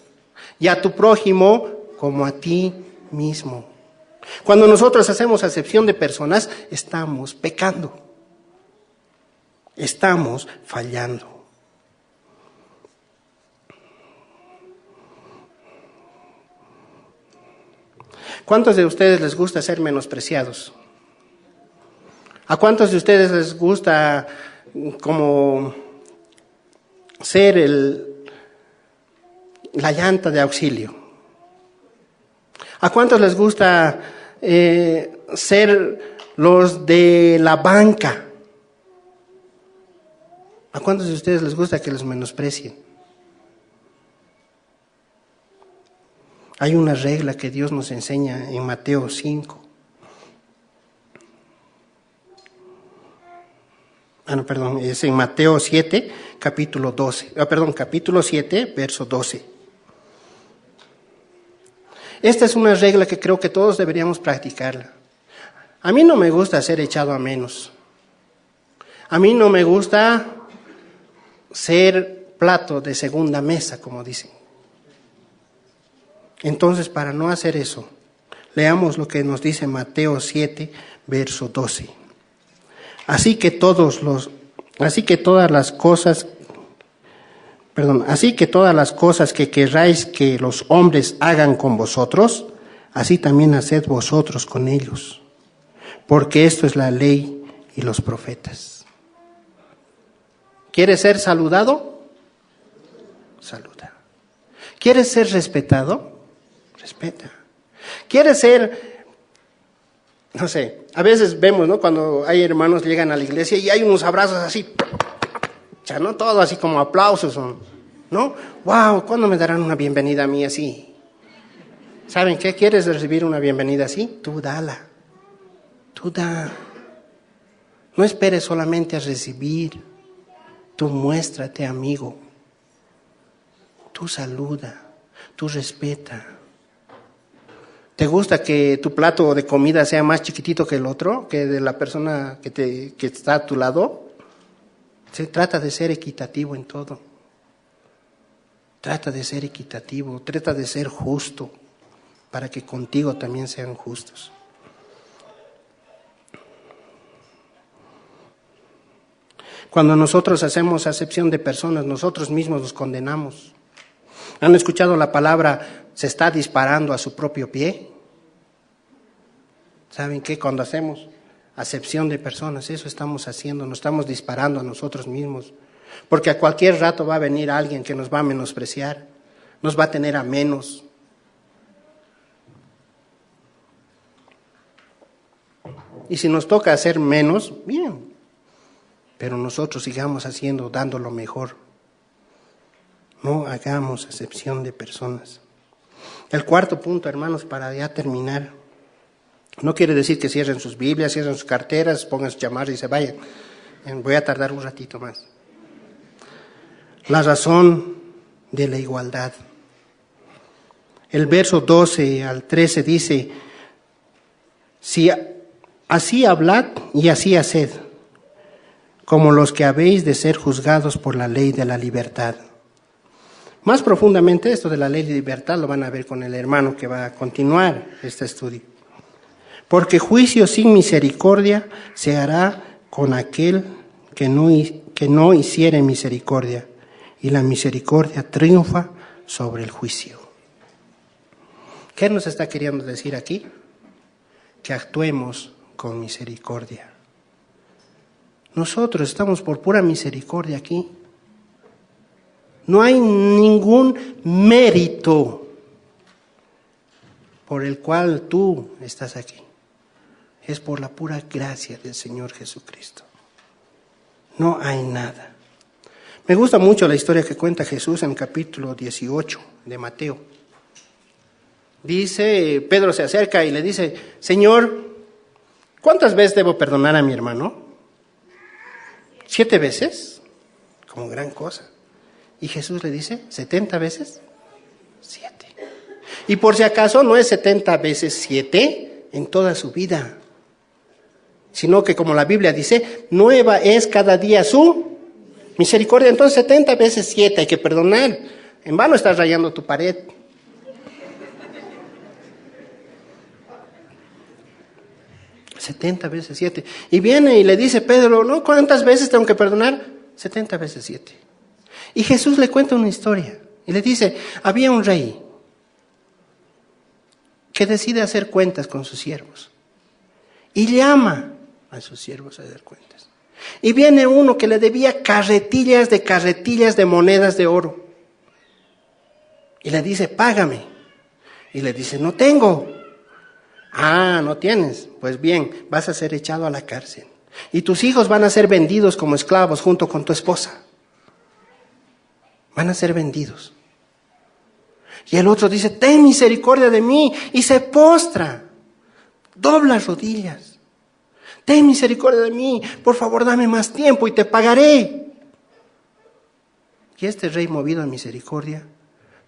Speaker 1: Y a tu prójimo como a ti mismo. Cuando nosotros hacemos acepción de personas, estamos pecando. Estamos fallando. ¿Cuántos de ustedes les gusta ser menospreciados? ¿A cuántos de ustedes les gusta como ser la llanta de auxilio? ¿A cuántos les gusta ser los de la banca? ¿A cuántos de ustedes les gusta que los menosprecien? Hay una regla que Dios nos enseña en Mateo 5. Es en Mateo 7, capítulo 7, verso 12. Esta es una regla que creo que todos deberíamos practicarla. A mí no me gusta ser echado a menos. A mí no me gusta ser plato de segunda mesa, como dicen. Entonces, para no hacer eso, leamos lo que nos dice Mateo 7, verso 12. Así que todas las cosas que querráis que los hombres hagan con vosotros, así también haced vosotros con ellos. Porque esto es la ley y los profetas. ¿Quieres ser saludado? Saluda. ¿Quieres ser respetado? Respeta. ¿Quieres ser, no sé, a veces vemos, ¿no? Cuando hay hermanos llegan a la iglesia y hay unos abrazos así, ya no todo así como aplausos, ¿no? ¡Wow! ¿Cuándo me darán una bienvenida a mí así? ¿Saben qué? ¿Quieres recibir una bienvenida así? Tú dala. Tú da. No esperes solamente a recibir. Tú muéstrate amigo. Tú saluda. Tú respeta. ¿Te gusta que tu plato de comida sea más chiquitito que el otro? Que de la persona que está a tu lado. Se trata de ser equitativo en todo. Trata de ser equitativo. Trata de ser justo. Para que contigo también sean justos. Cuando nosotros hacemos acepción de personas, nosotros mismos nos condenamos. ¿Han escuchado la palabra se está disparando a su propio pie? ¿Saben qué? Cuando hacemos acepción de personas, eso estamos haciendo, nos estamos disparando a nosotros mismos. Porque a cualquier rato va a venir alguien que nos va a menospreciar, nos va a tener a menos. Y si nos toca hacer menos, bien. Pero nosotros sigamos haciendo, dando lo mejor. No hagamos acepción de personas. El cuarto punto, hermanos, para ya terminar. No quiere decir que cierren sus Biblias, cierren sus carteras, pongan sus chamarras y se vayan. Voy a tardar un ratito más. La razón de la igualdad. El verso 12 al 13 dice, si así hablad y así haced, como los que habéis de ser juzgados por la ley de la libertad. Más profundamente esto de la ley de libertad lo van a ver con el hermano que va a continuar este estudio. Porque juicio sin misericordia se hará con aquel que no hiciere misericordia, y la misericordia triunfa sobre el juicio. ¿Qué nos está queriendo decir aquí? Que actuemos con misericordia. Nosotros estamos por pura misericordia aquí. No hay ningún mérito por el cual tú estás aquí. Es por la pura gracia del Señor Jesucristo. No hay nada. Me gusta mucho la historia que cuenta Jesús en el capítulo 18 de Mateo. Dice, Pedro se acerca y le dice, Señor, ¿cuántas veces debo perdonar a mi hermano? 7 veces, como gran cosa. Y Jesús le dice, 70 veces 7. Y por si acaso no es 70 veces 7 en toda su vida, sino que como la Biblia dice, nueva es cada día su misericordia. Entonces 70 veces 7 hay que perdonar. En vano estás rayando tu pared. $70 veces 7. Y viene y le dice Pedro, ¿no? ¿Cuántas veces tengo que perdonar? 70 veces 7. Y Jesús le cuenta una historia. Y le dice, había un rey que decide hacer cuentas con sus siervos. Y llama a sus siervos a hacer cuentas. Y viene uno que le debía carretillas de monedas de oro. Y le dice, págame. Y le dice, no tengo. Ah, ¿no tienes? Pues bien, vas a ser echado a la cárcel. Y tus hijos van a ser vendidos como esclavos junto con tu esposa. Van a ser vendidos. Y el otro dice, ten misericordia de mí. Y se postra, dobla rodillas. Ten misericordia de mí, por favor dame más tiempo y te pagaré. Y este rey, movido a misericordia,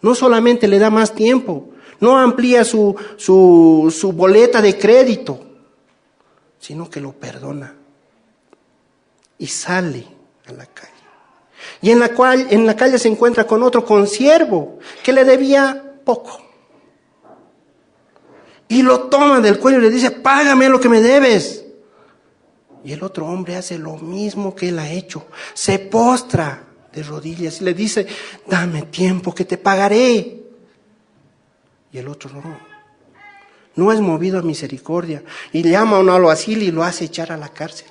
Speaker 1: no solamente le da más tiempo, no amplía su boleta de crédito, sino que lo perdona y sale a la calle. Y en la calle se encuentra con otro consiervo que le debía poco. Y lo toma del cuello y le dice, págame lo que me debes. Y el otro hombre hace lo mismo que él ha hecho. Se postra de rodillas y le dice, dame tiempo que te pagaré. Y el otro no es movido a misericordia. Y llama a un alguacil y lo hace echar a la cárcel.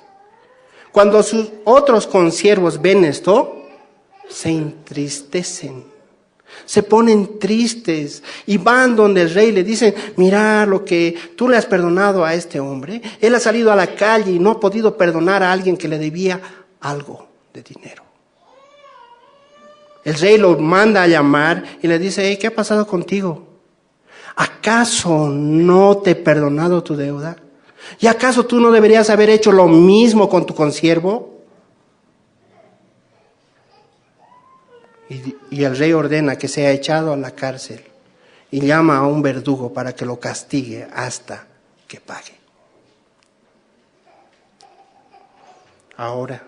Speaker 1: Cuando sus otros consiervos ven esto, se entristecen, se ponen tristes y van donde el rey y le dicen, mira lo que tú le has perdonado a este hombre. Él ha salido a la calle y no ha podido perdonar a alguien que le debía algo de dinero. El rey lo manda a llamar y le dice, hey, ¿qué ha pasado contigo? ¿Acaso no te he perdonado tu deuda? ¿Y acaso tú no deberías haber hecho lo mismo con tu consiervo? Y el rey ordena que sea echado a la cárcel y llama a un verdugo para que lo castigue hasta que pague. Ahora,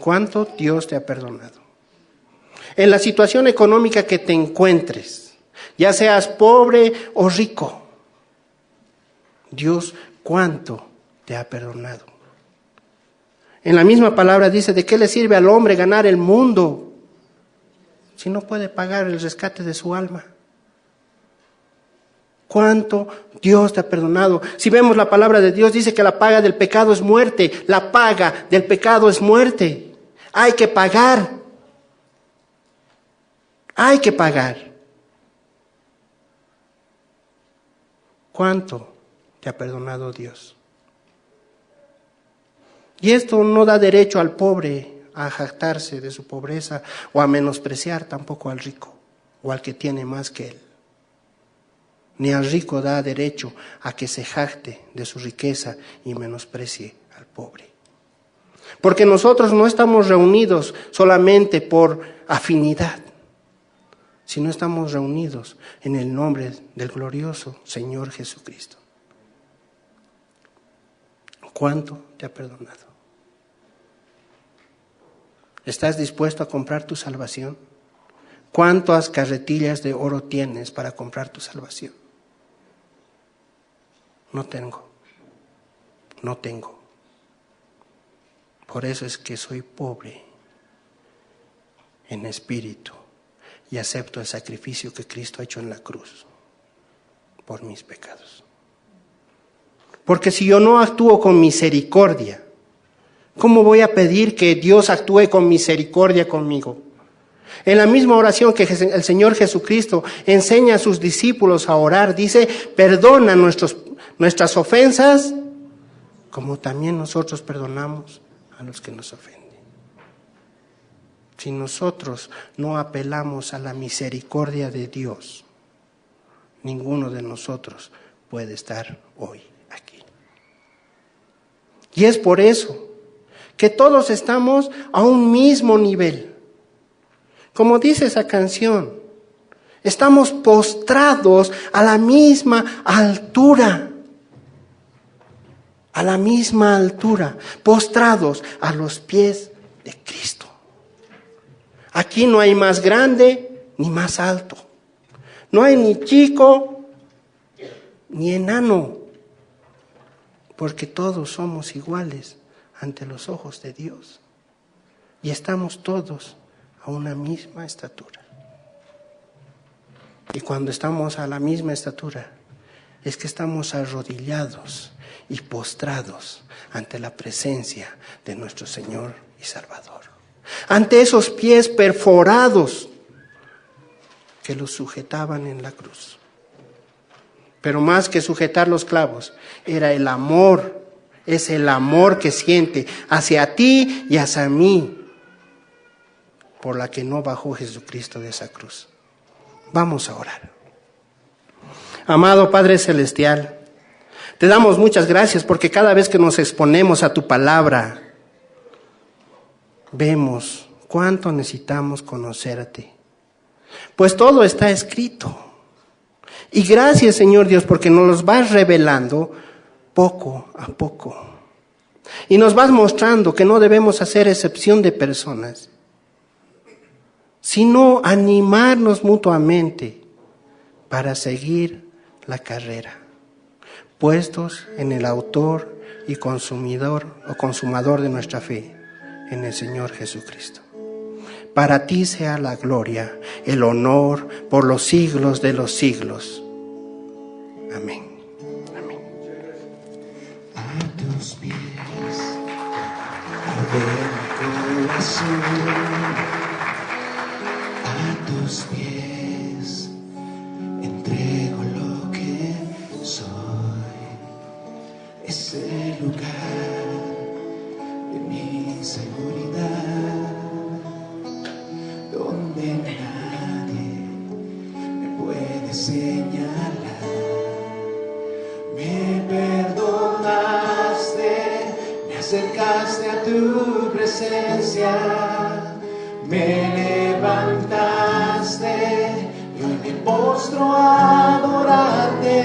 Speaker 1: ¿cuánto Dios te ha perdonado? En la situación económica que te encuentres, ya seas pobre o rico, Dios, ¿cuánto te ha perdonado? En la misma palabra dice, ¿de qué le sirve al hombre ganar el mundo si no puede pagar el rescate de su alma? ¿Cuánto Dios te ha perdonado? Si vemos la palabra de Dios, dice que la paga del pecado es muerte. La paga del pecado es muerte. Hay que pagar. Hay que pagar. ¿Cuánto te ha perdonado Dios? Y esto no da derecho al pobre a jactarse de su pobreza o a menospreciar tampoco al rico o al que tiene más que él. Ni al rico da derecho a que se jacte de su riqueza y menosprecie al pobre. Porque nosotros no estamos reunidos solamente por afinidad, sino estamos reunidos en el nombre del glorioso Señor Jesucristo. ¿Cuánto te ha perdonado? ¿Estás dispuesto a comprar tu salvación? ¿Cuántas carretillas de oro tienes para comprar tu salvación? No tengo. Por eso es que soy pobre en espíritu y acepto el sacrificio que Cristo ha hecho en la cruz por mis pecados. Porque si yo no actúo con misericordia, ¿cómo voy a pedir que Dios actúe con misericordia conmigo? En la misma oración que el Señor Jesucristo enseña a sus discípulos a orar, dice, perdona nuestras ofensas, como también nosotros perdonamos a los que nos ofenden. Si nosotros no apelamos a la misericordia de Dios, ninguno de nosotros puede estar hoy aquí. Y es por eso que todos estamos a un mismo nivel. Como dice esa canción, estamos postrados a la misma altura. A la misma altura, postrados a los pies de Cristo. Aquí no hay más grande ni más alto. No hay ni chico ni enano, porque todos somos iguales ante los ojos de Dios. Y estamos todos a una misma estatura. Y cuando estamos a la misma estatura, es que estamos arrodillados y postrados ante la presencia de nuestro Señor y Salvador. Ante esos pies perforados que los sujetaban en la cruz. Pero más que sujetar los clavos, era el amor, es el amor que siente hacia ti y hacia mí, por la que no bajó Jesucristo de esa cruz. Vamos a orar. Amado Padre Celestial, te damos muchas gracias porque cada vez que nos exponemos a tu palabra, vemos cuánto necesitamos conocerte. Pues todo está escrito. Y gracias, Señor Dios, porque nos los vas revelando poco a poco. Y nos vas mostrando que no debemos hacer excepción de personas, sino animarnos mutuamente para seguir la carrera, puestos en el autor y consumador de nuestra fe, en el Señor Jesucristo. Para ti sea la gloria, el honor por los siglos de los siglos. Amén. Amén.
Speaker 2: A tus pies, arde mi corazón. A tus pies entrego lo que soy. Es el lugar de mi seguridad, donde nadie me puede señalar. Me perdona. acercaste a tu presencia, me levantaste y hoy me postro a adorarte.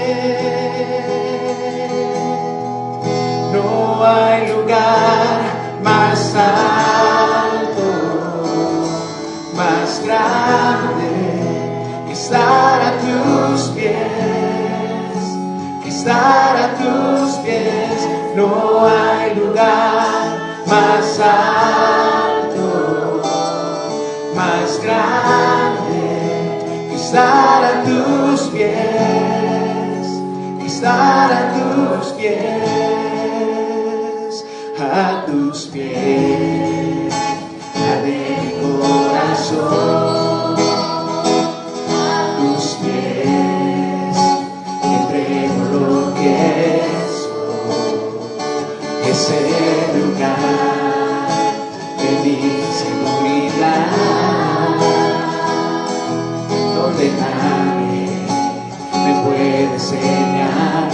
Speaker 2: No hay lugar más alto, más grande que estar a tus pies, que estar a tus pies. No hay lugar más alto, más grande que estar a tus pies, que estar a tus pies, a tus pies, de mi corazón, a tus pies, entrego lo que soy, ese lugar de mi seguridad, donde nadie me puede señalar.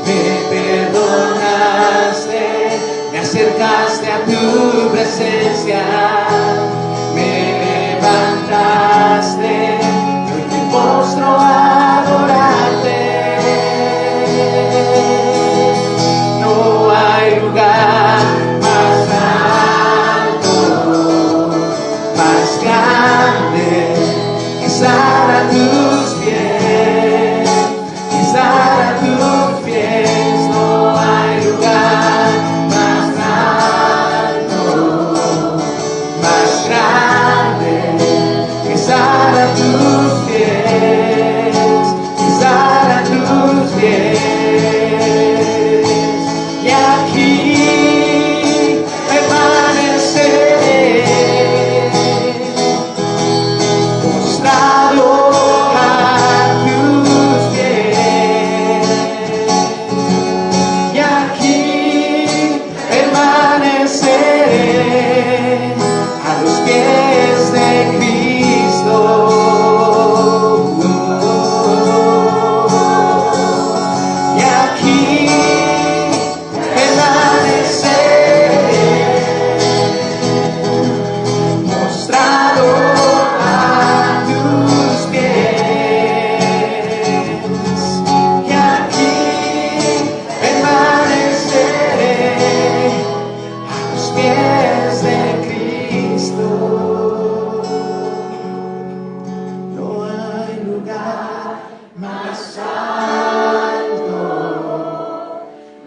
Speaker 2: Me perdonaste, me acercaste a tu presencia, me levantaste, hoy me postro a adorarte. No hay lugar más alto, más grande que estar a tus pies, que estar a tus pies. No hay lugar más alto, más grande que estar a tus pies, que estar a tus pies. Y aquí permaneceré, postrado a tus pies. Y aquí permaneceré a los pies de Cristo. Y aquí permaneceré, postrado a tus pies. Y aquí permaneceré a los pies de Cristo. No hay lugar más alto,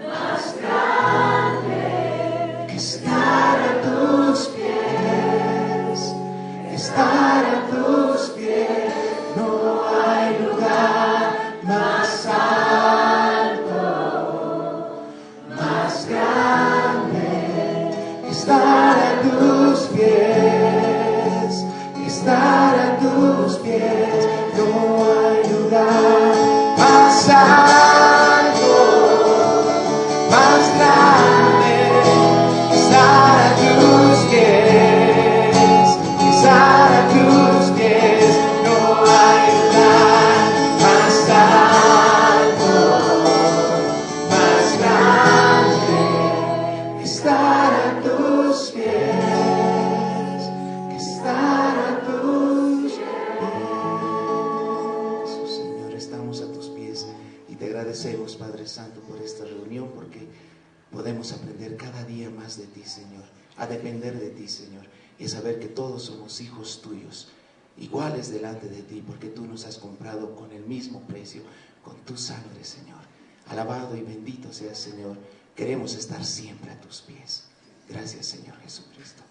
Speaker 2: más grande que estar a tus pies, estar a tus pies. No hay lugar más alto, más grande que estar a tus pies, estar a tus pies. No hay lugar más alto, más grande que estar a tus pies, estar a tus pies. No hay lugar más alto, más grande que estar a tus pies, que estar a tus pies. Oh, Señor, estamos a tus pies y te agradecemos, Padre Santo, por esta reunión, porque podemos aprender cada día más de ti, Señor, a depender de ti, Señor, y a saber que todos somos hijos tuyos, iguales delante de ti, porque tú nos has comprado con el mismo precio, con tu sangre, Señor. Alabado y bendito seas, Señor. Queremos estar siempre a tus pies. Gracias, Señor Jesucristo.